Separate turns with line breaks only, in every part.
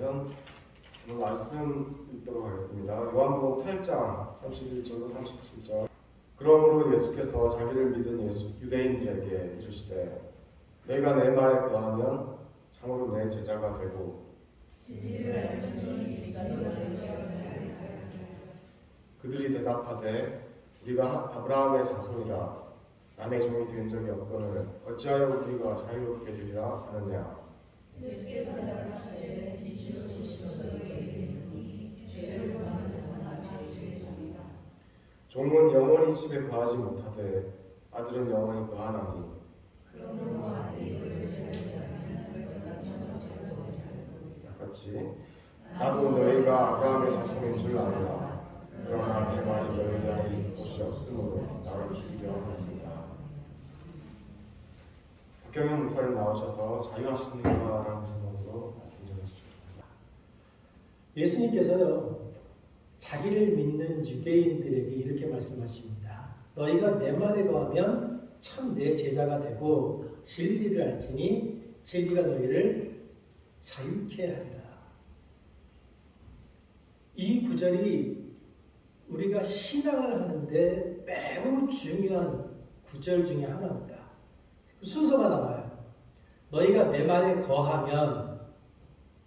그러면 오늘 말씀 읽도록 하겠습니다. 요한복음 8장 31절로 37절. 그러므로 예수께서 자기를 믿은 유대인들에게 이르시되 너희가 내 말에 거하면 참으로 내 제자가 되고 그들이 대답하되 우리가 아브라함의 자손이라 남의 종이 된 적이 없거늘 어찌하여 우리가 자유롭게 되리라 하느냐.
예수께서 대답하시되 진실로 너희에게 이르노니 죄를 범하는 자마다 죄의 종이라.
종은 영원히 집에 거하지 못하되 아들은 영원히 거하나니
그러므로 아들이 너희를 제자하면 너희가 참으로 죄를 범하지
같이 나도 너희가 아브라함의 자손인 줄 아노라. 그러나 내 말이 너희 안에 있을 곳이 없으므로 나를 죽이려 하느니라. 박경현 목사님 나오셔서 자유하십니까라는 제목으로 말씀 전해주셨습니다.
예수님께서요, 자기를 믿는 유대인들에게 이렇게 말씀하십니다. 너희가 내 말에 거하면 참 내 제자가 되고 진리를 알지니 진리가 너희를 자유케 하리라. 이 구절이 우리가 신앙을 하는데 매우 중요한 구절 중에 하나입니다. 순서가 나와요. 너희가 내 말에 거하면,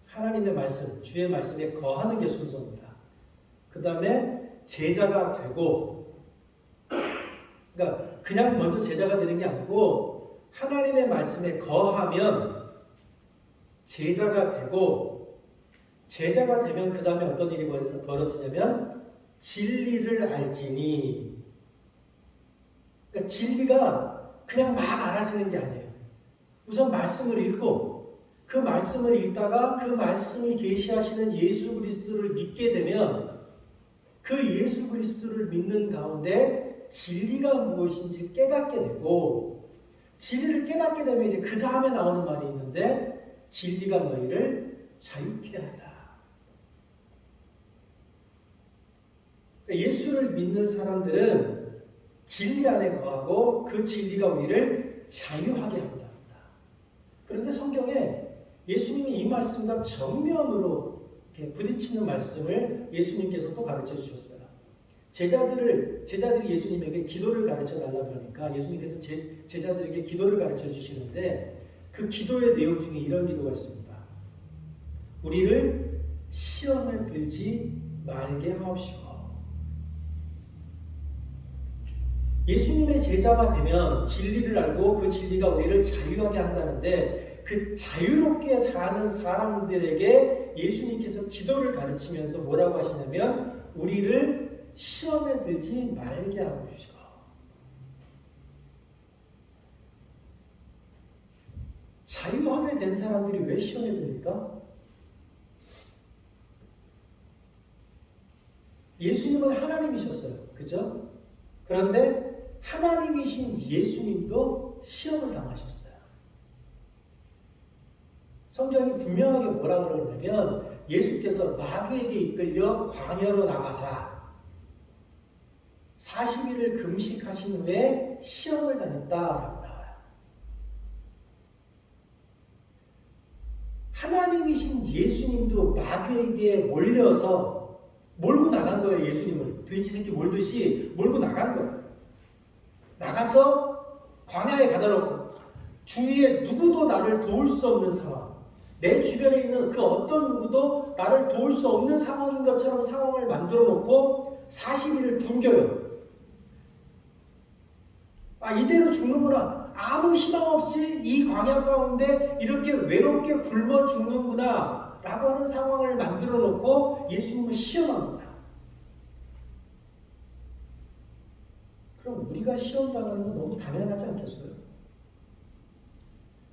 하나님의 말씀, 주의 말씀에 거하는 게 순서입니다. 그 다음에 제자가 되고, 그러니까 그냥 먼저 제자가 되는 게 아니고 하나님의 말씀에 거하면 제자가 되고, 제자가 되면 그 다음에 어떤 일이 벌어지냐면 진리를 알지니. 그러니까 진리가 그냥 막 알아지는 게 아니에요. 우선 말씀을 읽고 그 말씀을 읽다가 그 말씀이 계시하시는 예수 그리스도를 믿게 되면 그 예수 그리스도를 믿는 가운데 진리가 무엇인지 깨닫게 되고, 진리를 깨닫게 되면 이제 그 다음에 나오는 말이 있는데 진리가 너희를 자유케 하리라. 그러니까 예수를 믿는 사람들은 진리 안에 거하고 그 진리가 우리를 자유하게 합니다. 그런데 성경에 예수님이 이 말씀과 정면으로 이렇게 부딪히는 말씀을 예수님께서 또 가르쳐 주셨어요. 제자들이 예수님에게 기도를 가르쳐 달라고 하니까 예수님께서 제자들에게 기도를 가르쳐 주시는데 그 기도의 내용 중에 이런 기도가 있습니다. 우리를 시험에 들지 말게 하옵시고. 예수님의 제자가 되면 진리를 알고 그 진리가 우리를 자유하게 한다는데, 그 자유롭게 사는 사람들에게 예수님께서 기도를 가르치면서 뭐라고 하시냐면 우리를 시험에 들지 말게 하고 주시고. 자유하게 된 사람들이 왜 시험에 듭니까? 예수님은 하나님이셨어요. 그죠? 그런데 하나님이신 예수님도 시험을 당하셨어요. 성경이 분명하게 뭐라 그러냐면 예수께서 마귀에게 이끌려 광야로 나가사 40일을 금식하신 후에 시험을 당했다라고 나와요. 하나님이신 예수님도 마귀에게 몰고 나간 거예요. 예수님을 돼지 새끼 몰듯이 몰고 나간 거예요. 나가서 광야에 가다 놓고 주위에 누구도 나를 도울 수 없는 상황, 내 주변에 있는 그 어떤 누구도 나를 도울 수 없는 상황인 것처럼 상황을 만들어 놓고 40일을 굶겨요. 이대로 죽는구나, 아무 희망 없이 이 광야 가운데 이렇게 외롭게 굶어 죽는구나 라고 하는 상황을 만들어 놓고 예수님을 시험합니다. 그럼 우리가 시험당하는 건 너무 당연하지 않겠어요?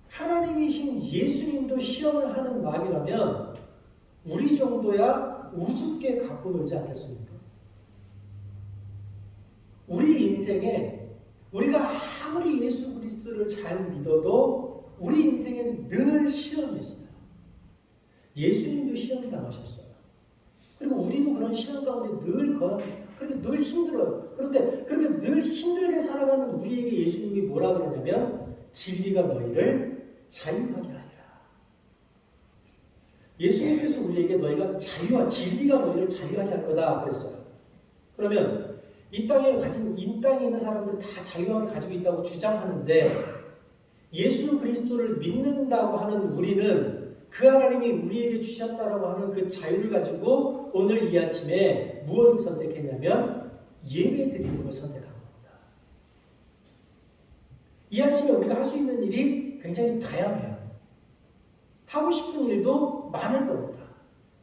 하나님이신 예수님도 시험을 하는 말이라면 우리 정도야 우습게 갖고 놀지 않겠습니까? 우리 인생에 우리가 아무리 예수 그리스도를 잘 믿어도 우리 인생엔 늘 시험이 있어요. 예수님도 시험을 당하셨어요. 그리고 우리도 그런 시험 가운데 늘 거합니다. 그렇게 늘 힘들어요. 그런데 그렇게 늘 힘들게 살아가는 우리에게 예수님이 뭐라 그러냐면 진리가 너희를 자유하게 하리라. 예수님께서 우리에게 너희가 자유와 진리가 너희를 자유하게 할 거다 그랬어요. 그러면 이 땅에 있는 사람들 다 자유함을 가지고 있다고 주장하는데 예수 그리스도를 믿는다고 하는 우리는 그 하나님이 우리에게 주셨다라고 하는 그 자유를 가지고 오늘 이 아침에 무엇을 선택했냐면 예배 드리는 걸 선택한 겁니다. 이 아침에 우리가 할 수 있는 일이 굉장히 다양해요. 하고 싶은 일도 많을 겁니다.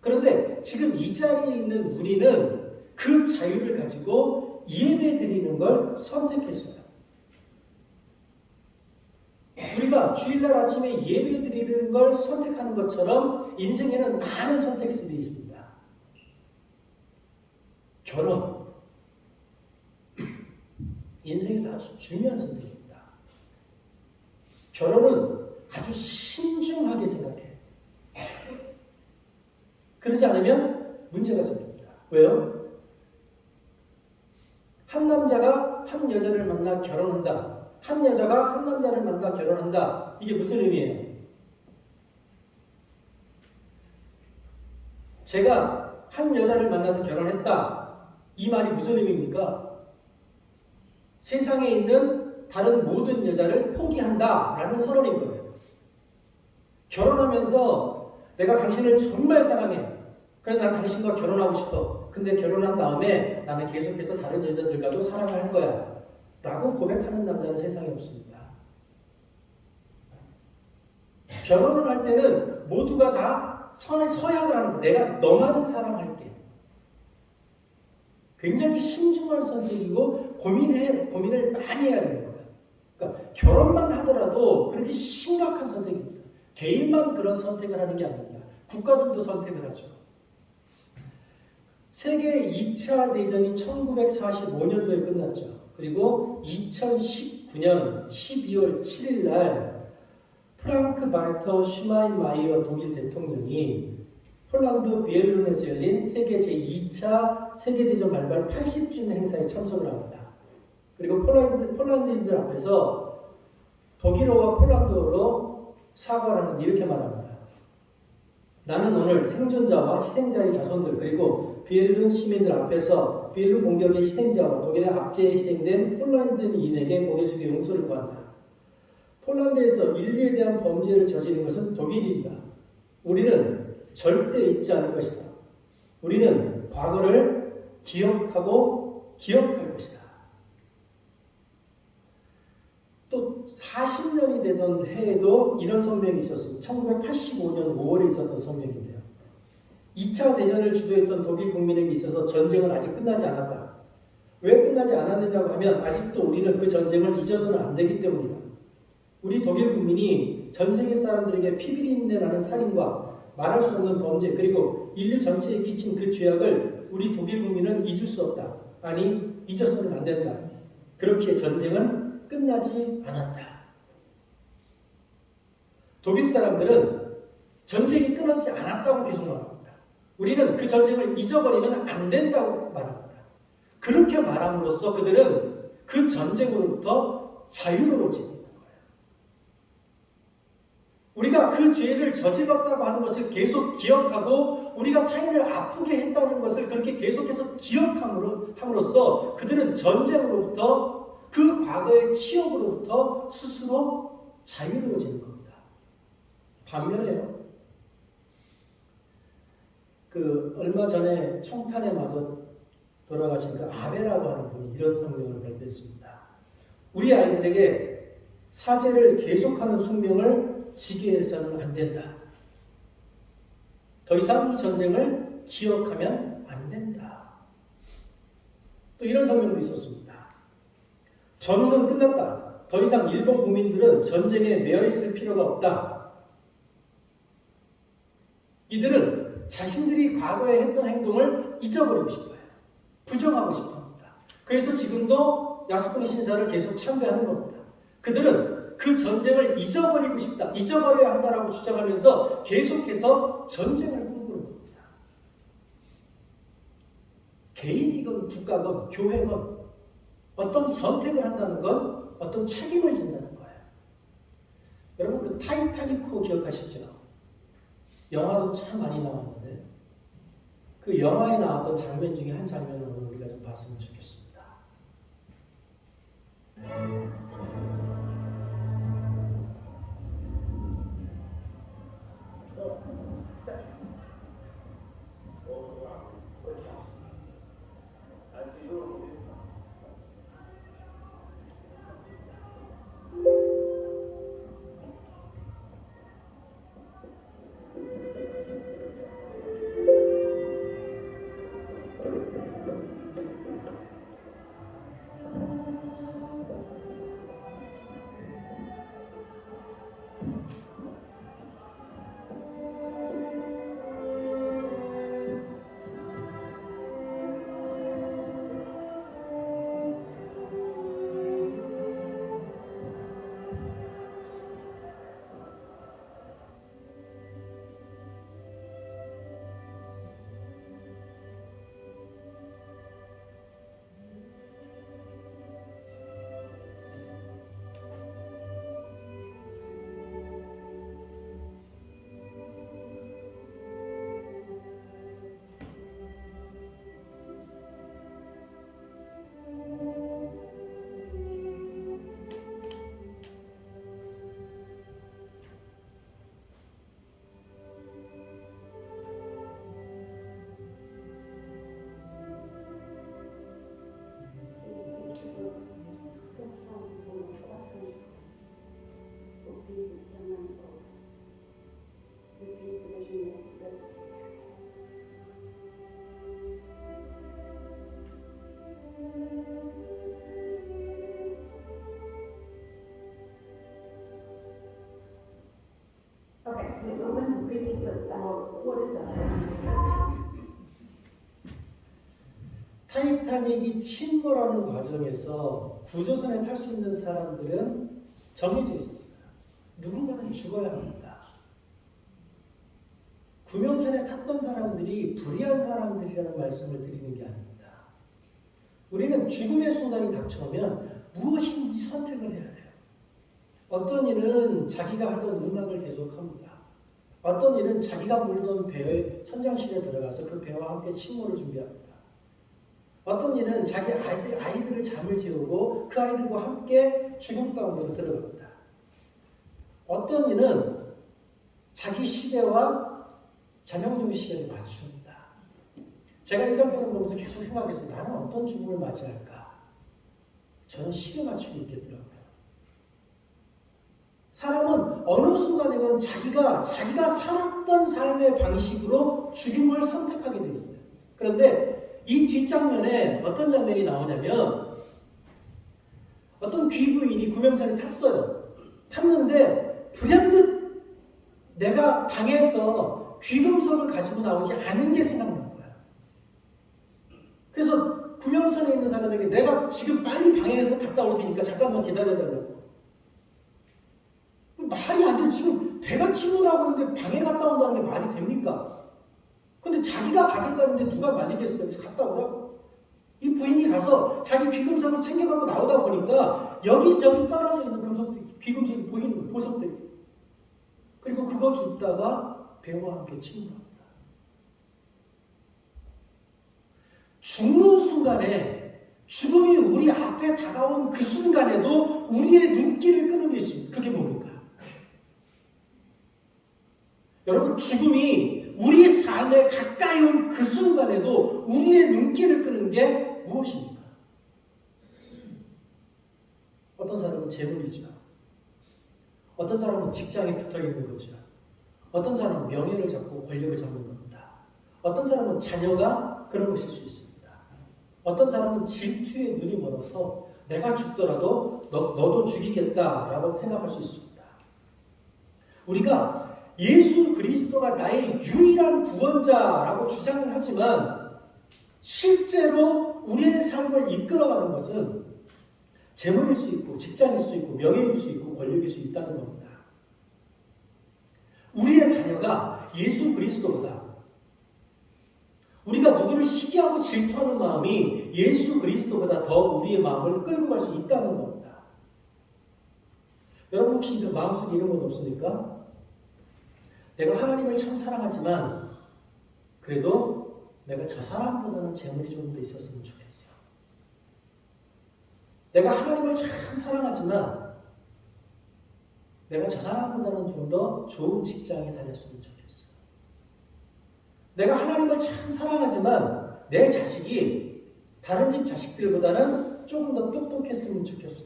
그런데 지금 이 자리에 있는 우리는 그 자유를 가지고 예배 드리는 걸 선택했어요. 우리가 주일날 아침에 예배 드리는 걸 선택하는 것처럼 인생에는 많은 선택지들이 있습니다. 결혼. 인생에서 아주 중요한 선택입니다. 결혼은 아주 신중하게 생각해. 그러지 않으면 문제가 생깁니다. 왜요? 한 남자가 한 여자를 만나 결혼한다. 한 여자가 한 남자를 만나 결혼한다. 이게 무슨 의미예요? 제가 한 여자를 만나서 결혼했다. 이 말이 무슨 의미입니까? 세상에 있는 다른 모든 여자를 포기한다 라는 선언인 거예요. 결혼하면서 내가 당신을 정말 사랑해. 그래서 난 당신과 결혼하고 싶어. 근데 결혼한 다음에 나는 계속해서 다른 여자들과도 사랑을 할 거야. 라고 고백하는 남자는 세상에 없습니다. 결혼을 할 때는 모두가 다 서약을 하는 거야. 내가 너만 사랑할게. 굉장히 신중한 선택이고 고민을 많이 해야 되는 거예요. 그러니까 결혼만 하더라도 그렇게 심각한 선택입니다. 개인만 그런 선택을 하는 게 아닙니다. 국가들도 선택을 하죠. 세계 2차 대전이 1945년도에 끝났죠. 그리고 2019년 12월 7일 날 프랑크 발터 슈마인마이어 독일 대통령이 폴란드 비엘룬에서 열린 세계 제2차 세계대전 발발 80주년 행사에 참석을 합니다. 그리고 폴란드인들 앞에서 독일어와 폴란드어로 사과를 하는 이렇게 말합니다. 나는 오늘 생존자와 희생자의 자손들 그리고 비엘룬 시민들 앞에서 비엘룬 공격의 희생자와 독일의 압제에 희생된 폴란드인에게 고개 숙여 용서를 구한다. 폴란드에서 인류에 대한 범죄를 저지른 것은 독일입니다. 우리는 절대 잊지 않을 것이다. 우리는 과거를 기억하고 기억할 것이다. 또 40년이 되던 해에도 이런 성명이 있었습니다. 1985년 5월에 있었던 성명인데요. 2차 대전을 주도했던 독일 국민에게 있어서 전쟁은 아직 끝나지 않았다. 왜 끝나지 않았느냐고 하면 아직도 우리는 그 전쟁을 잊어서는 안 되기 때문이다. 우리 독일 국민이 전 세계 사람들에게 피비린내라는 살인과 말할 수 없는 범죄 그리고 인류 전체에 끼친 그 죄악을 우리 독일 국민은 잊을 수 없다. 아니 잊어서는 안 된다. 그렇기에 전쟁은 끝나지 않았다. 독일 사람들은 전쟁이 끝나지 않았다고 계속 말합니다. 우리는 그 전쟁을 잊어버리면 안 된다고 말합니다. 그렇게 말함으로써 그들은 그 전쟁으로부터 자유로워지는 거예요. 우리가 그 죄를 저질렀다고 하는 것을 계속 기억하고 우리가 타인을 아프게 했다는 것을 그렇게 계속해서 기억함으로써 그들은 전쟁으로부터 그 과거의 치욕으로부터 스스로 자유로워지는 겁니다. 반면에요. 얼마 전에 총탄에 맞아 돌아가신 그 아베라고 하는 분이 이런 성명을 발표했습니다. 우리 아이들에게 사죄를 계속하는 숙명을 지게 해서는 안 된다. 더 이상 이 전쟁을 기억하면 안 된다. 또 이런 성명도 있었습니다. 전후는 끝났다. 더 이상 일본 국민들은 전쟁에 매여 있을 필요가 없다. 이들은 자신들이 과거에 했던 행동을 잊어버리고 싶어요. 부정하고 싶어 합니다. 그래서 지금도 야스쿠니 신사를 계속 참배하는 겁니다. 그들은 그 전쟁을 잊어버리고 싶다. 잊어버려야 한다라고 주장하면서 계속해서 전쟁을 꿈꾸는 겁니다. 개인이건 국가건 교회건 어떤 선택을 한다는 건 어떤 책임을 진다는 거예요. 여러분 그 타이타닉호 기억하시죠? 영화도 참 많이 나왔는데 그 영화에 나왔던 장면 중에 한 장면을 오늘 우리가 좀 봤으면 좋겠습니다.
Okay, the woman really feels that. What is that?
타이타닉이 침몰하는 과정에서 구조선에 탈 수 있는 사람들은 정해져 있었어요. 누군가는 죽어야 합니다. 구명선에 탔던 사람들이 불의한 사람들이라는 말씀을 드리는 게 아닙니다. 우리는 죽음의 순간이 닥쳐오면 무엇인지 선택을 해야 돼요. 어떤 이는 자기가 하던 음악을 계속합니다. 어떤 이는 자기가 몰던 배의 선장실에 들어가서 그 배와 함께 침몰을 준비합니다. 어떤 이는 자기 아이들을 잠을 재우고 그 아이들과 함께 죽음 가운데로 들어갑니다. 어떤 이는 자기 시대와 자명종 시대를 맞춥니다. 제가 이 장면을 보면서 계속 생각했어요. 나는 어떤 죽음을 맞이할까? 저는 시대 맞추고 있겠더라고요. 사람은 어느 순간에는 자기가 살았던 삶의 방식으로 죽음을 선택하게 돼 있어요. 그런데 이 뒷장면에 어떤 장면이 나오냐면 어떤 귀부인이 구명선에 탔어요. 탔는데 불현듯 내가 방에서 귀금속을 가지고 나오지 않은 게 생각난 거야. 그래서 구명선에 있는 사람에게 내가 지금 빨리 방에서 갔다 올 테니까 잠깐만 기다려달라고. 말이 안 돼. 지금 배가 침몰하고 있는데 방에 갔다 온다는 게 말이 됩니까? 근데 자기가 가겠다는데 누가 말리겠어요? 그래서 갔다 오라고. 이 부인이 가서 자기 귀금속을 챙겨가고 나오다 보니까 여기저기 떨어져 있는 귀금속이 보이는 거예요. 보석들이. 그리고 그거 줍다가 배와 함께 침몰합니다. 죽는 순간에 죽음이 우리 앞에 다가온 그 순간에도 우리의 눈길을 끄는 게 있습니다. 그게 뭡니까? 여러분, 죽음이 우리 삶에 가까이 온 그 순간에도 우리의 눈길을 끄는 게 무엇입니까? 어떤 사람은 재물이죠. 어떤 사람은 직장에 붙어 있는 거죠. 어떤 사람은 명예를 잡고 권력을 잡는 겁니다. 어떤 사람은 자녀가 그런 것일 수 있습니다. 어떤 사람은 질투에 눈이 멀어서 내가 죽더라도 너도 죽이겠다라고 생각할 수 있습니다. 우리가 예수 그리스도가 나의 유일한 구원자라고 주장을 하지만 실제로 우리의 삶을 이끌어가는 것은 재물일 수 있고 직장일 수 있고 명예일 수 있고 권력일 수 있다는 겁니다. 우리의 자녀가 예수 그리스도보다 우리가 누구를 시기하고 질투하는 마음이 예수 그리스도보다 더 우리의 마음을 끌고 갈 수 있다는 겁니다. 여러분 혹시 마음속에 이런 건 없습니까? 내가 하나님을 참 사랑하지만 그래도 내가 저 사람보다는 재물이 좀 더 있었으면 좋겠어. 내가 하나님을 참 사랑하지만 내가 저 사람보다는 좀 더 좋은 직장에 다녔으면 좋겠어. 내가 하나님을 참 사랑하지만 내 자식이 다른 집 자식들보다는 조금 더 똑똑했으면 좋겠어.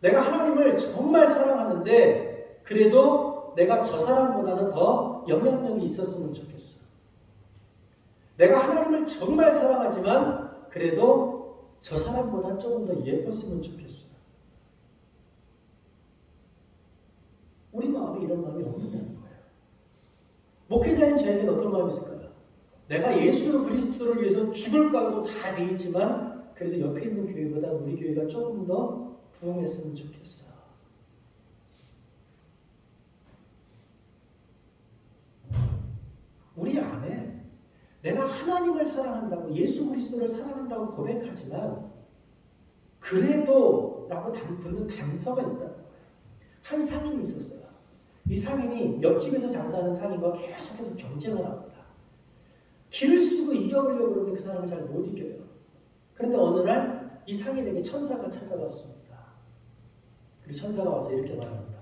내가 하나님을 정말 사랑하는데 그래도 내가 저 사람보다는 더 영향력이 있었으면 좋겠어. 내가 하나님을 정말 사랑하지만 그래도 저 사람보다 조금 더 예뻤으면 좋겠어. 우리 마음에 이런 마음이 없느냐는 거예요. 목회자인 저에게는 어떤 마음이 있을까요? 내가 예수 그리스도를 위해서 죽을 각오도 다 돼 있지만 그래도 옆에 있는 교회보다 우리 교회가 조금 더 부흥했으면 좋겠어. 우리 안에 내가 하나님을 사랑한다고 예수 그리스도를 사랑한다고 고백하지만 그래도 라고 붙는 단서가 있다는 거예요. 한 상인이 있었어요. 이 상인이 옆집에서 장사하는 상인과 계속해서 경쟁을 합니다. 길을 쓰고 이겨보려고 그러는데 그 사람을 잘 못 이겨요. 그런데 어느 날 이 상인에게 천사가 찾아왔습니다. 그리고 천사가 와서 이렇게 말합니다.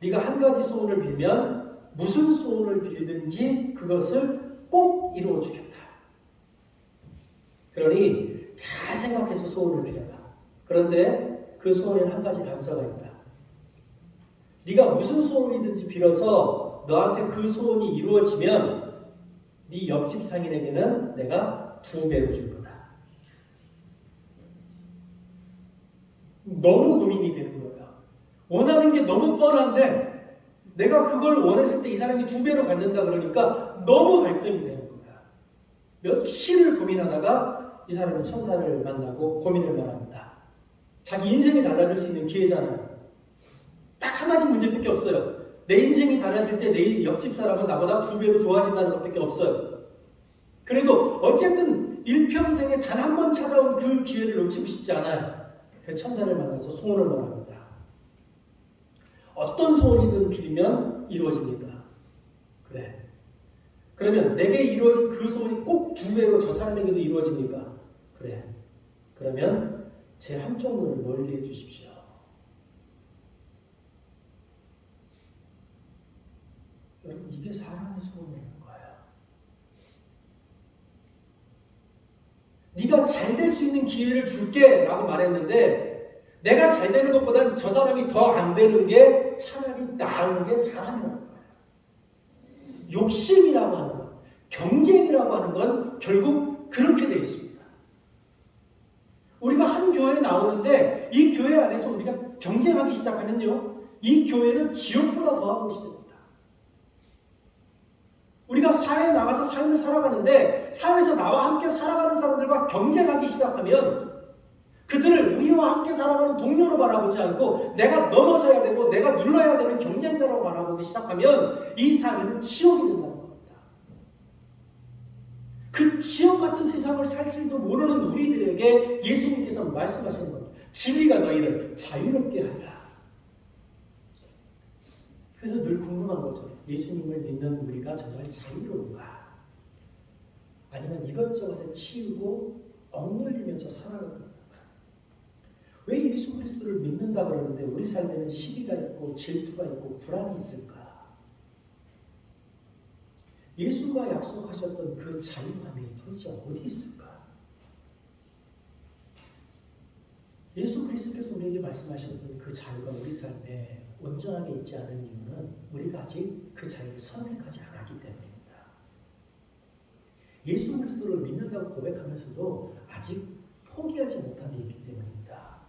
네가 한 가지 소원을 빌면 무슨 소원을 빌든지 그것을 꼭 이루어 주겠다. 그러니 잘 생각해서 소원을 빌어라. 그런데 그 소원에는 한 가지 단서가 있다. 네가 무슨 소원이든지 빌어서 너한테 그 소원이 이루어지면 네 옆집 상인에게는 내가 2배로 줄 거다. 너무 고민이 되는 거야. 원하는 게 너무 뻔한데 내가 그걸 원했을 때 이 사람이 2배로 갖는다 그러니까 너무 갈등이 되는 거야. 며칠을 고민하다가 이 사람이 천사를 만나고 고민을 말합니다. 자기 인생이 달라질 수 있는 기회잖아요. 딱 한 가지 문제밖에 없어요. 내 인생이 달라질 때 내 옆집 사람은 나보다 2배로 좋아진다는 것밖에 없어요. 그래도 어쨌든 일평생에 단 한 번 찾아온 그 기회를 놓치고 싶지 않아요. 그 천사를 만나서 소원을 말합니다. 어떤 소원이든 빌면 이루어집니까? 그래. 그러면 내게 이루어진 그 소원이 꼭 2배로 저 사람에게도 이루어집니까? 그래. 그러면 제 한쪽 눈을 멀게 해주십시오. 여러분, 이게 사람의 소원이라는 거예요. 네가 잘 될 수 있는 기회를 줄게 라고 말했는데 내가 잘 되는 것보단 저 사람이 더 안 되는 게 차라리 나은 게 사람이라는 거예요. 욕심이라고 하는 것, 경쟁이라고 하는 건 결국 그렇게 되어 있습니다. 우리가 한 교회에 나오는데 이 교회 안에서 우리가 경쟁하기 시작하면요, 이 교회는 지옥보다 더한 곳이 됩니다. 우리가 사회에 나가서 삶을 살아가는데 사회에서 나와 함께 살아가는 사람들과 경쟁하기 시작하면 그들을 우리와 함께 살아가는 동료로 바라보지 않고 내가 넘어서야 되고 내가 눌러야 되는 경쟁자라고 바라보기 시작하면 이 사회는 지옥이 된다는 겁니다. 그 지옥 같은 세상을 살 줄도 모르는 우리들에게 예수님께서 말씀하시는 겁니다. 진리가 너희를 자유롭게 하리라. 그래서 늘 궁금한 거죠. 예수님을 믿는 우리가 정말 자유로운가? 아니면 이것저것에 치이고 억눌리면서 살아가는 건가? 왜 예수 그리스도를 믿는다 그러는데 우리 삶에는 시기가 있고 질투가 있고 불안이 있을까? 예수가 약속하셨던 그 자유함이 도대체 어디 있을까? 예수 그리스도께서 우리에게 말씀하셨던 그 자유가 우리 삶에 온전하게 있지 않은 이유는 우리가 아직 그 자유를 선택하지 않았기 때문입니다. 예수 그리스도를 믿는다고 고백하면서도 아직 포기하지 못한 게 있기 때문입니다.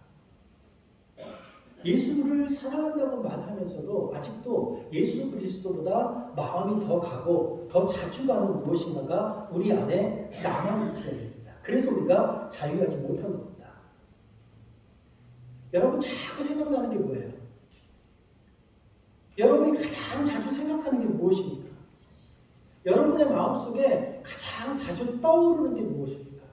예수를 사랑한다고 말하면서도 아직도 예수 그리스도보다 마음이 더 가고 더 자주 가는 무엇인가가 우리 안에 남아있기 때문입니다. 그래서 우리가 자유하지 못한 겁니다. 여러분, 자꾸 생각나는 게 뭐예요? 여러분이 가장 자주 생각하는 게 무엇입니까? 여러분의 마음속에 가장 자주 떠오르는 게 무엇입니까?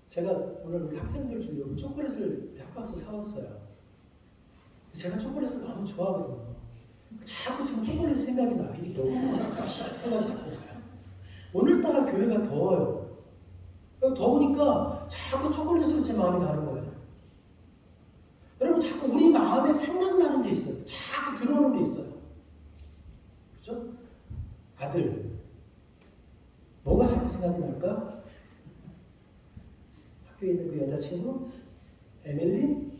제가 오늘 우리 학생들 주려고 초콜릿을 한 박스 사왔어요. 제가 초콜릿을 너무 좋아하거든요. 자꾸 지금 초콜릿 생각이 나요. 생각이 자꾸 나요. 오늘따라 교회가 더워요. 더우니까 자꾸 초콜릿으로 제 마음이 가는 거예요. 여러분, 자꾸 우리 마음에 생각나는 게 있어요. 자꾸 들어오는 게 있어요. 그렇죠? 아들, 뭐가 자꾸 생각이 날까? 학교에 있는 그 여자친구? 에밀리?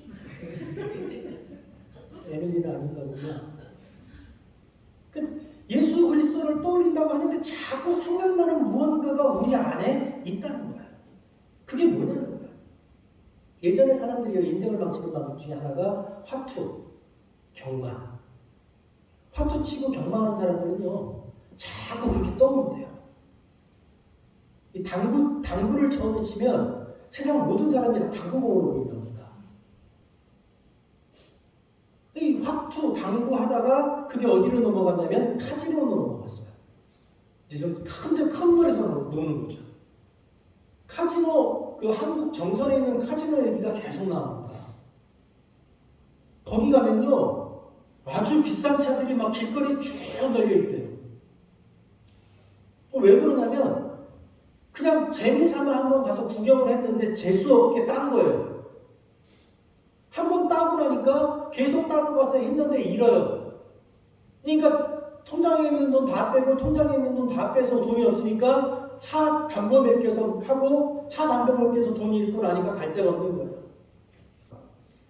에밀리는 아닌가 보구나. 예수 그리스도를 떠올린다고 하는데 자꾸 생각나는 무언가가 우리 안에 있다는 거야. 그게 뭐냐는 거야. 예전에 사람들이 인생을 망치는 방법 중에 하나가 화투, 경마. 화투 치고 경마하는 사람들은요, 자꾸 그렇게 떠오른대요. 이 당구를 처음에 치면 세상 모든 사람이 다 당구공으로 보인답니다. 이 화투, 당구 하다가 그게 어디로 넘어갔냐면 카지노로 넘어갔어요. 이제 좀 큰 물에서 노는 거죠. 카지노, 그 한국 정선에 있는 카지노 얘기가 계속 나옵니다. 거기 가면요, 아주 비싼 차들이 막 길거리에 쭉 널려 있대요. 왜 그러냐면 그냥 재미삼아 한번 가서 구경을 했는데 재수 없게 딴 거예요. 한번 따고 나니까 계속 따고 가서 했는데 잃어요. 그러니까 통장에 있는 돈 다 빼고 통장에 있는 돈 다 빼서 돈이 없으니까 차 담보 맡겨서 하고 차 담보 맡겨서 돈이 잃고 나니까 갈 데가 없는 거예요.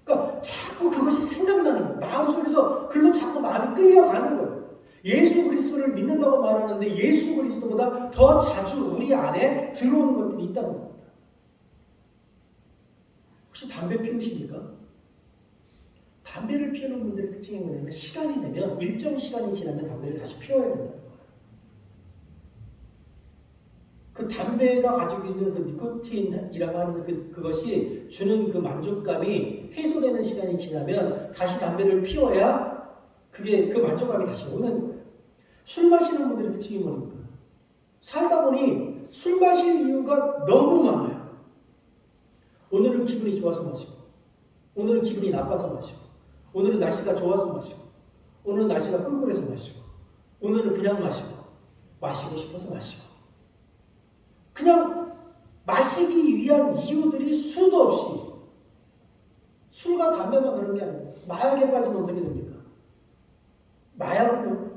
그러니까 자꾸 그것이 생각나는 거예요. 마음속에서 글로 자꾸 마음이 끌려가는 거예요. 예수 그리스도를 믿는다고 말하는데 예수 그리스도보다 더 자주 우리 안에 들어오는 것들이 있다는 겁니다. 혹시 담배 피우십니까? 담배를 피우는 분들의 특징이 뭐냐면 시간이 되면 일정 시간이 지나면 담배를 다시 피워야 된다는 거예요. 그 담배가 가지고 있는 그 니코틴이라고 하는 그것이 주는 그 만족감이 해소되는 시간이 지나면 다시 담배를 피워야 그게 그 만족감이 다시 오는 거예요. 술 마시는 분들의 특징이 뭡니까? 살다 보니 술 마실 이유가 너무 많아요. 오늘은 기분이 좋아서 마시고, 오늘은 기분이 나빠서 마시고, 오늘은 날씨가 좋아서 마시고, 오늘은 날씨가 꿀꿀해서 마시고, 오늘은 그냥 마시고 싶어서 마시고. 그냥 마시기 위한 이유들이 수도 없이 있어. 술과 담배만 그런 게 아니고 마약에 빠지면 어떻게 됩니까? 마약은요,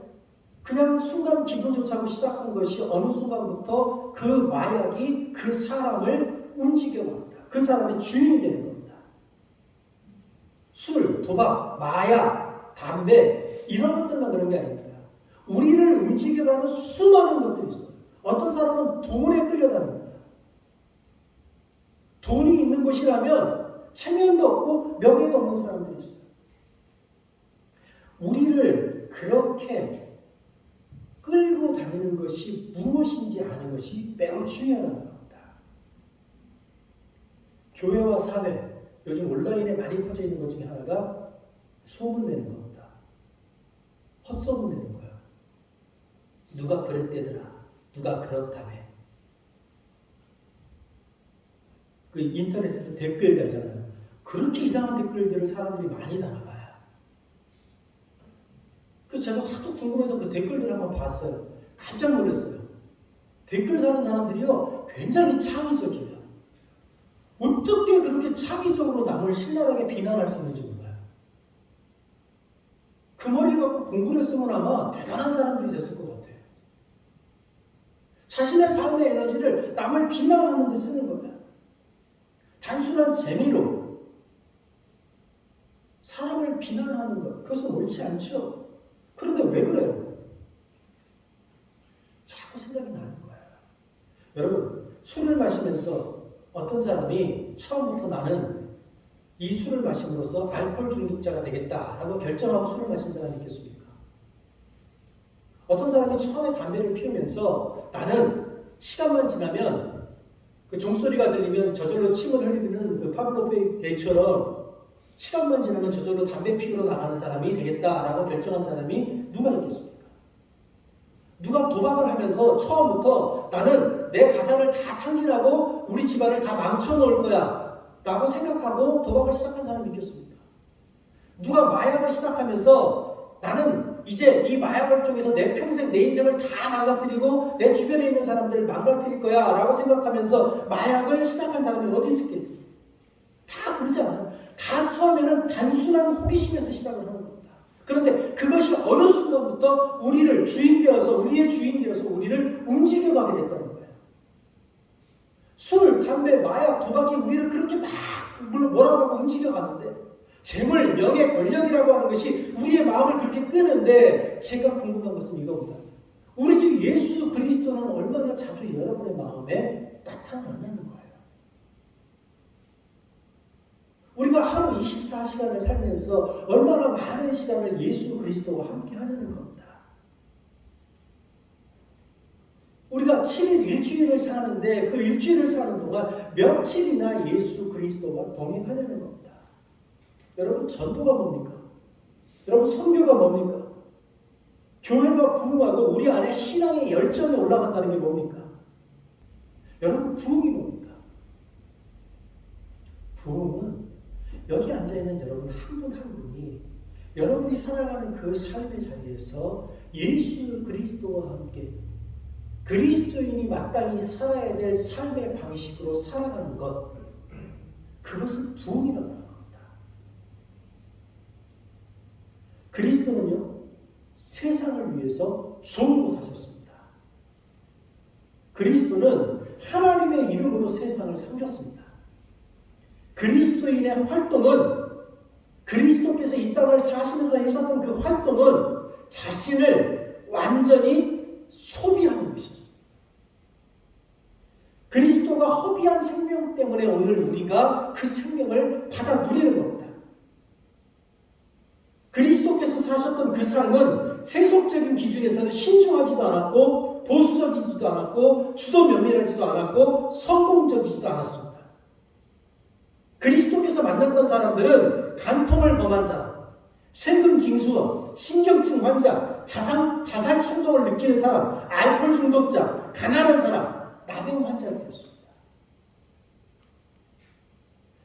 그냥 순간 기분 좋자고 시작한 것이 어느 순간부터 그 마약이 그 사람을 움직여갑니다. 그 사람의 주인이 되는 겁니다. 술, 도박, 마약, 담배 이런 것들만 그런 게 아닙니다. 우리를 움직여가는 수많은 것들이 있어요. 어떤 사람은 돈에 끌려다닙니다. 돈이 있는 곳이라면 체면도 없고 명예도 없는 사람들이 있어요. 우리를 그렇게 끌고 다니는 것이 무엇인지 아는 것이 매우 중요하다는 겁니다. 교회와 사회, 요즘 온라인에 많이 퍼져 있는 것 중에 하나가 소문내는 겁니다. 헛소문내는 거야. 누가 그랬대더라. 누가 그렇다며. 그 인터넷에서 댓글 달잖아요. 그렇게 이상한 댓글들을 사람들이 많이 달아봐요. 그래서 제가 하도 궁금해서 그 댓글들을 한번 봤어요. 깜짝 놀랐어요. 댓글 다는 사람들이요, 굉장히 창의적이에요. 어떻게 그렇게 창의적으로 남을 신랄하게 비난할 수 있는지 몰라요. 그 머리를 갖고 공부를 했으면 아마 대단한 사람들이 됐을 것 같아요. 자신의 삶의 에너지를 남을 비난하는 데 쓰는 거예요. 단순한 재미로 사람을 비난하는 것, 그것은 옳지 않죠. 그런데 왜 그래요? 자꾸 생각이 나는 거예요. 여러분, 술을 마시면서 어떤 사람이 처음부터 나는 이 술을 마심으로써 알코올 중독자가 되겠다라고 결정하고 술을 마신 사람이 있겠습니까? 어떤 사람이 처음에 담배를 피우면서 나는 시간만 지나면 그 종소리가 들리면 저절로 침을 흘리는 그 파블로프의 개처럼 시간만 지나면 저절로 담배 피우러 나가는 사람이 되겠다라고 결정한 사람이 누가 있겠습니까? 누가 도박을 하면서 처음부터 나는 내 가사를 다 탕진하고 우리 집안을 다 망쳐놓을 거야 라고 생각하고 도박을 시작한 사람이 있겠습니까? 누가 마약을 시작하면서 나는 이제 이 마약을 통해서 내 평생 내 인생을 다 망가뜨리고 내 주변에 있는 사람들을 망가뜨릴 거야 라고 생각하면서 마약을 시작한 사람이 어디 있을겠어요? 다 그러잖아요. 다 처음에는 단순한 호기심에서 시작을 하는 겁니다. 그런데 그것이 어느 순간부터 우리를 우리의 주인 되어서 우리를 움직여가게 됐다는 거예요. 술, 담배, 마약, 도박이 우리를 그렇게 막 몰아가고 움직여가는데 재물, 명예, 권력이라고 하는 것이 우리의 마음을 그렇게 끄는데 제가 궁금한 것은 이겁니다. 우리 주 예수 그리스도는 얼마나 자주 여러분의 마음에 나타나냐는 거예요. 우리가 하루 24시간을 살면서 얼마나 많은 시간을 예수 그리스도와 함께 하려는 겁니다. 우리가 7일 일주일을 사는데 그 일주일을 사는 동안 며칠이나 예수 그리스도와 동행하려는 겁니다. 여러분 전도가 뭡니까? 여러분 선교가 뭡니까? 교회가 부흥하고 우리 안에 신앙의 열정이 올라간다는 게 뭡니까? 여러분 부흥이 뭡니까? 부흥은 여기 앉아있는 여러분 한 분 한 분이 여러분이 살아가는 그 삶의 자리에서 예수 그리스도와 함께 그리스도인이 마땅히 살아야 될 삶의 방식으로 살아가는 것, 그것을 부흥이라고 합니다. 그리스도는요, 세상을 위해서 종으로 사셨습니다. 그리스도는 하나님의 이름으로 세상을 섬겼습니다. 그리스도인의 활동은 그리스도께서 이 땅을 사시면서 하셨던 그 활동은 자신을 완전히 소비하는 것이었습니다. 그리스도가 허비한 생명 때문에 오늘 우리가 그 생명을 받아 누리는 겁니다. 그리스도께서 사셨던 그 삶은 세속적인 기준에서는 신중하지도 않았고 보수적이지도 않았고 주도 면밀하지도 않았고 성공적이지도 않았습니다. 그리스도께서 만났던 사람들은 간통을 범한 사람, 세금 징수원, 신경증 환자, 자살 충동을 느끼는 사람, 알코올 중독자, 가난한 사람, 나병 환자들이었습니다.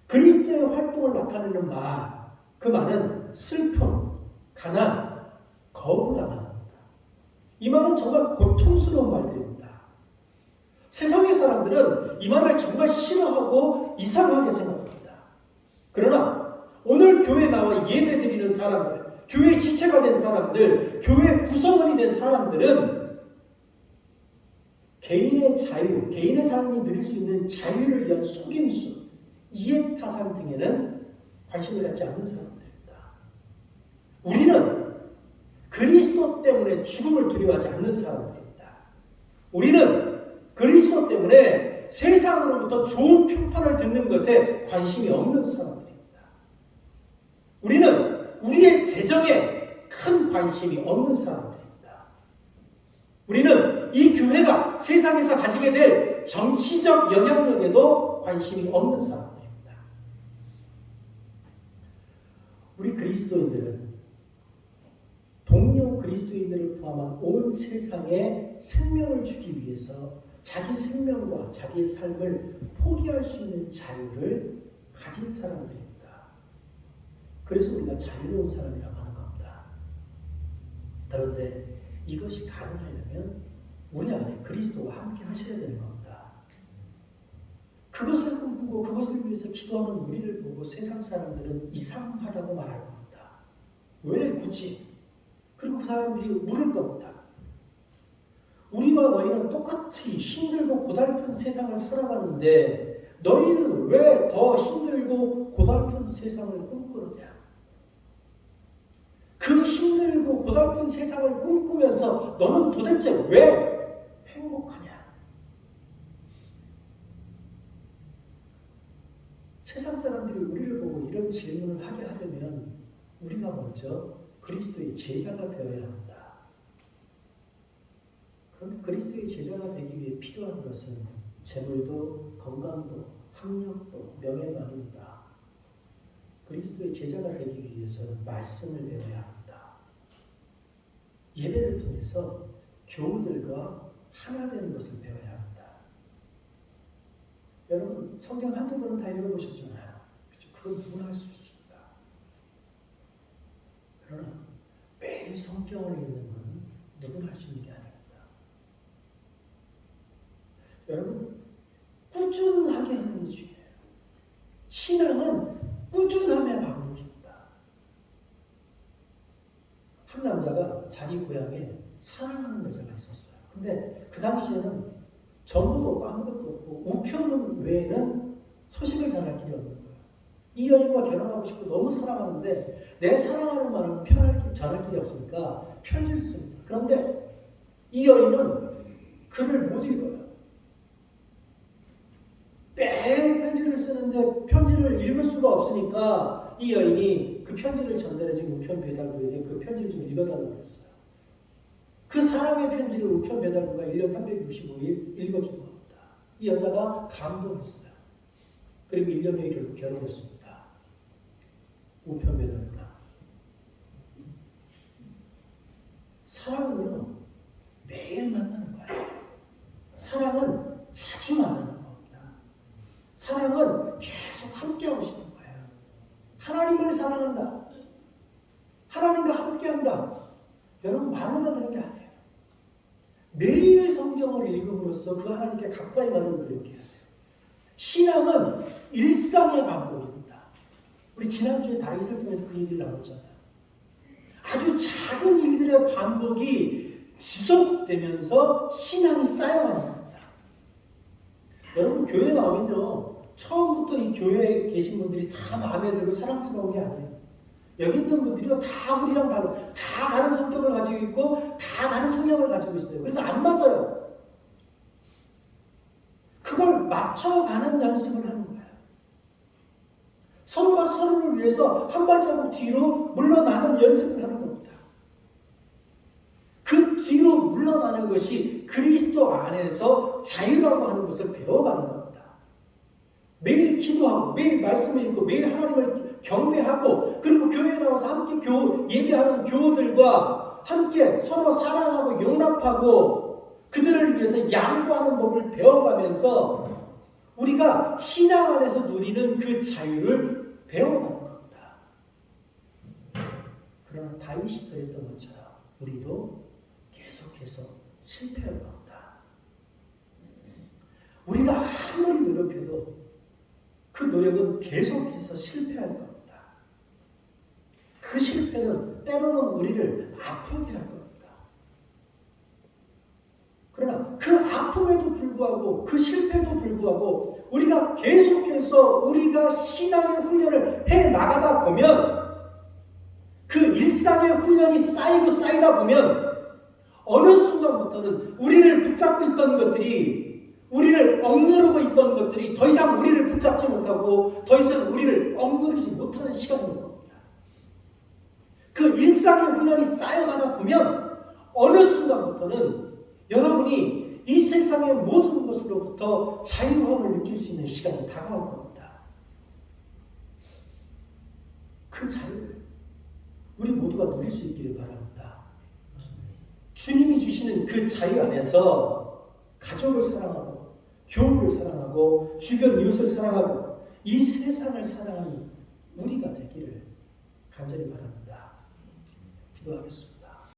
그리스도의 활동을 나타내는 말, 그 말은 슬픔, 가난, 거부당합니다. 이 말은 정말 고통스러운 말들입니다. 세상의 사람들은 이 말을 정말 싫어하고 이상하게 생각합니다. 그러나 오늘 교회에 나와 예배드리는 사람들, 교회 지체가 된 사람들, 교회 구성원이 된 사람들은 개인의 자유, 개인의 삶이 누릴 수 있는 자유를 위한 속임수, 이해타산 등에는 관심을 갖지 않는 사람들입니다. 우리는 그리스도 때문에 죽음을 두려워하지 않는 사람들입니다. 우리는 그리스도 때문에 세상으로부터 좋은 평판을 듣는 것에 관심이 없는 사람들입니다. 우리는 우리의 재정에 큰 관심이 없는 사람들입니다. 우리는 이 교회가 세상에서 가지게 될 정치적 영향력에도 관심이 없는 사람들입니다. 우리 그리스도인들은 동료 그리스도인들을 포함한 온 세상에 생명을 주기 위해서 자기 생명과 자기의 삶을 포기할 수 있는 자유를 가진 사람들입니다. 그래서 우리가 자유로운 사람이라고 하는 겁니다. 그런데 이것이 가능하려면 우리 안에 그리스도와 함께 하셔야 되는 겁니다. 그것을 꿈꾸고 그것을 위해서 기도하는 우리를 보고 세상 사람들은 이상하다고 말할 겁니다. 왜 굳이? 그리고 그 사람들이 물을 겁니다. 우리와 너희는 똑같이 힘들고 고달픈 세상을 살아가는데 너희는 왜 더 힘들고 고달픈 세상을 꿈꾸느냐? 그 힘들고 고달픈 세상을 꿈꾸면서 너는 도대체 왜 행복하냐? 세상 사람들이 우리를 보고 이런 질문을 하게 하려면 우리가 먼저 그리스도의 제자가 되어야 합니다. 그런데 그리스도의 제자가 되기 위해 필요한 것은 재물도 건강도 학력도 명예도 아닙니다. 그리스도의 제자가 되기 위해서는 말씀을 배워야 합니다. 예배를 통해서 교우들과 하나 되는 것을 배워야 합니다. 여러분 성경 한두 번은 다 읽어보셨잖아요. 그렇죠? 그건 누구나 할 수 있습니다. 그러나 매일 매일 성경을 읽는 건 누구나 할 수 있는 게 아닙니다. 여러분, 꾸준하게 하는 게 중요해요. 신앙은 꾸준함의 방법입니다. 한 남자가 자기 고향에 사랑하는 여자가 있었어요. 근데 그 당시에는 정보도 없고 아무것도 없고 우편 외에는 소식을 전할 길이 없는 거예요. 이 여인과 결혼하고 싶고 너무 사랑하는데 내 사랑하는 말은 전할 길이 없으니까 편지를 씁니다. 그런데 이 여인은 글을 못 읽어요. 매일 편지를 쓰는데 편지를 읽을 수가 없으니까 이 여인이 그 편지를 전달해준 우편 배달부에게 그 편지를 좀 읽어달라고 그랬어요. 그 사랑의 편지를 우편 배달부가 1년 365일 읽어준 겁니다. 이 여자가 감동했어요. 그리고 1년 후에 결국 결혼했습니다. 우편 배달부랑. 사랑은요, 매일 만나는 거예요. 사랑은 자주 만나는 겁니다. 사랑은 계속 함께하고 싶은 거예요. 하나님을 사랑한다. 하나님과 함께한다. 여러분, 말로만 되는 게 아니에요. 매일 성경을 읽음으로써 그 하나님께 가까이 가는 것을 이렇게 해야 돼요. 신앙은 일상의 방법입니다. 우리 지난주에 다윗을 통해서 그 얘기를 나눴잖아요. 아주 작은 일들의 반복이 지속되면서 신앙이 쌓여가는 겁니다. 여러분, 교회 나오면요, 처음부터 이 교회에 계신 분들이 다 마음에 들고 사랑스러운 게 아니에요. 여기 있는 분들이요, 다 우리랑 달라. 다 다른 성격을 가지고 있고 다 다른 성향을 가지고 있어요. 그래서 안 맞아요. 그걸 맞춰가는 연습을 하는 거예요. 서로가 서로를 위해서 한 발자국 뒤로 물러나는 연습을 하는 겁니다. 그 뒤로 물러나는 것이 그리스도 안에서 자유라고 하는 것을 배워가는 겁니다. 매일 기도하고 매일 말씀을 읽고 매일 하나님을 경배하고 그리고 교회에 나와서 함께 예배하는 교우들과 함께 서로 사랑하고 용납하고 그들을 위해서 양보하는 법을 배워가면서 우리가 신앙 안에서 누리는 그 자유를 배워가는 겁니다. 그러나 다윗이 그랬던 것처럼 우리도 계속해서 실패할 겁니다. 우리가 아무리 노력해도 그 노력은 계속해서 실패할 겁니다. 그 실패는 때로는 우리를 아프게 할 겁니다. 그러나 그 아픔에도 불구하고 그 실패에도 불구하고 우리가 계속해서 우리가 신앙의 훈련을 해나가다 보면 그 일상의 훈련이 쌓이다 보면 어느 순간부터는 우리를 붙잡고 있던 것들이 우리를 억누르고 있던 것들이 더 이상 우리를 붙잡지 못하고 더 이상 우리를 억누르지 못하는 시간이 올 겁니다. 그 일상의 훈련이 쌓여가다 보면 어느 순간부터는 여러분이 이 세상의 모든 것으로부터 자유함을 느낄 수 있는 시간이 다가올 겁니다. 그 자유를 우리 모두가 누릴 수 있기를 바랍니다. 주님이 주시는 그 자유 안에서 가족을 사랑하고 교우를 사랑하고 주변 이웃을 사랑하고 이 세상을 사랑하는 우리가 되기를 간절히 바랍니다. 기도하겠습니다.